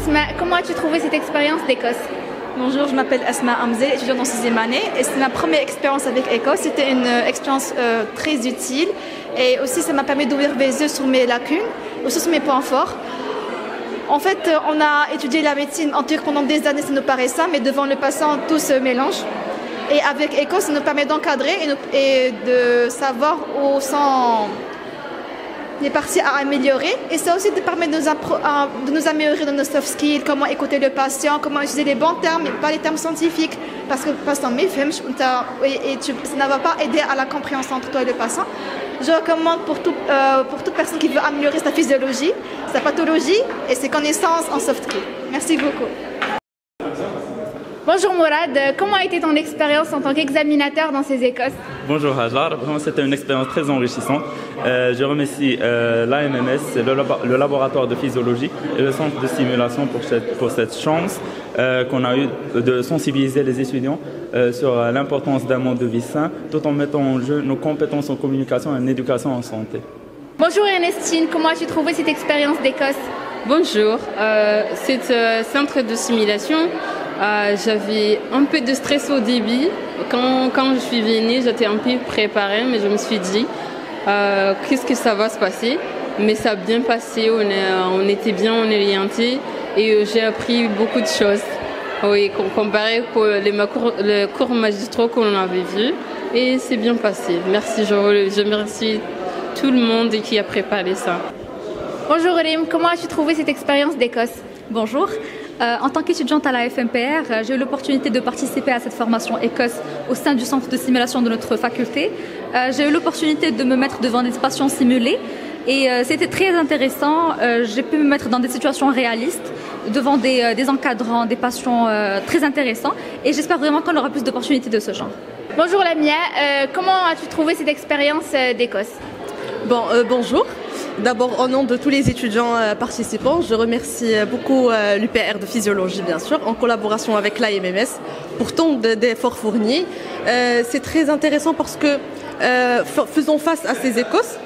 Asma, comment as-tu trouvé cette expérience d'Écosse? Bonjour, je m'appelle Asma Hamzé, étudiante en 6e année et c'est ma première expérience avec Écosse. C'était une expérience très utile et aussi ça m'a permis d'ouvrir les yeux sur mes lacunes, aussi sur mes points forts. En fait, on a étudié la médecine en Turquie pendant des années, ça nous paraît ça, mais devant le patient, tout se mélange. Et avec Écosse, ça nous permet d'encadrer et de savoir où sont les parties à améliorer. Et ça aussi permet de nous améliorer dans nos soft skills, comment écouter le patient, comment utiliser les bons termes, mais pas les termes scientifiques. Parce que le patient ça ne va pas aider à la compréhension entre toi et le patient. Je recommande pour toute personne qui veut améliorer sa physiologie, sa pathologie et ses connaissances en soft skills. Merci beaucoup. Bonjour Mourad, comment a été ton expérience en tant qu'examinateur dans ces Écosses? Bonjour Hajar, vraiment c'était une expérience très enrichissante. Je remercie l'AMMS, le laboratoire de physiologie et le centre de simulation pour cette chance qu'on a eue de sensibiliser les étudiants sur l'importance d'un mode de vie sain tout en mettant en jeu nos compétences en communication et en éducation en santé. Bonjour Ernestine, comment as-tu trouvé cette expérience d'Écosse? Bonjour, cet centre de simulation, j'avais un peu de stress au début. Quand je suis venue, j'étais un peu préparée, mais je me suis dit, qu'est-ce que ça va se passer? Mais ça a bien passé, on était bien orientés et j'ai appris beaucoup de choses. Oui, comparé les cours magistraux qu'on avait vus, et c'est bien passé. Merci, je remercie tout le monde qui a préparé ça. Bonjour Rim, comment as-tu trouvé cette expérience d'Écosse? Bonjour. En tant qu'étudiante à la FMPR, j'ai eu l'opportunité de participer à cette formation Écosse au sein du centre de simulation de notre faculté. J'ai eu l'opportunité de me mettre devant des patients simulés et c'était très intéressant. J'ai pu me mettre dans des situations réalistes, devant des encadrants, des patients très intéressants et j'espère vraiment qu'on aura plus d'opportunités de ce genre. Bonjour Lamia, comment as-tu trouvé cette expérience d'Écosse? Bonjour. D'abord, au nom de tous les étudiants participants, je remercie beaucoup l'UPR de physiologie, bien sûr, en collaboration avec l'AMMS, pour tant d'efforts fournis. C'est très intéressant parce que, faisant face à ces Écosses,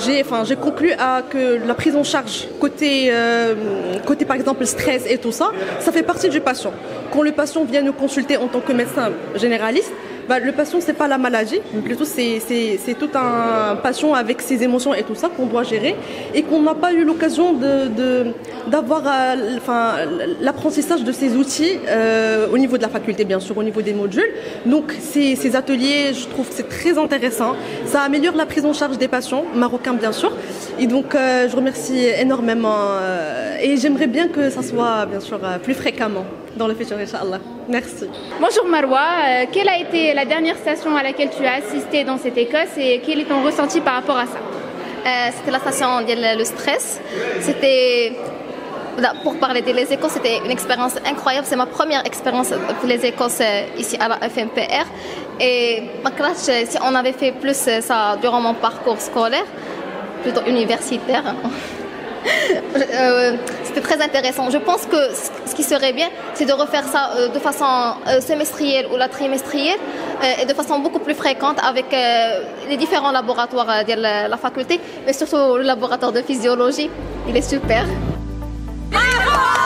j'ai conclu que la prise en charge côté par exemple stress et tout ça, ça fait partie du patient. Quand le patient vient nous consulter en tant que médecin généraliste, le patient, c'est pas la maladie, mais plutôt c'est tout un patient avec ses émotions et tout ça qu'on doit gérer et qu'on n'a pas eu l'occasion d'avoir l'apprentissage de ces outils au niveau de la faculté, bien sûr, au niveau des modules. Donc ces ateliers, je trouve que c'est très intéressant. Ça améliore la prise en charge des patients, marocains bien sûr. Et donc je remercie énormément et j'aimerais bien que ça soit bien sûr plus fréquemment dans le futur, Inch'Allah. Merci. Bonjour Marwa, quelle a été la dernière station à laquelle tu as assisté dans cette Écosse et quel est ton ressenti par rapport à ça? C'était la station le stress. C'était, pour parler des Écosses, c'était une expérience incroyable. C'est ma première expérience pour les Écosses ici à la FMPR. Et ma classe, si on avait fait plus ça durant mon parcours scolaire, plutôt universitaire, c'était très intéressant. Je pense que ce qui serait bien, c'est de refaire ça de façon semestrielle ou la trimestrielle et de façon beaucoup plus fréquente avec les différents laboratoires de la faculté, mais surtout le laboratoire de physiologie. Il est super. Bravo!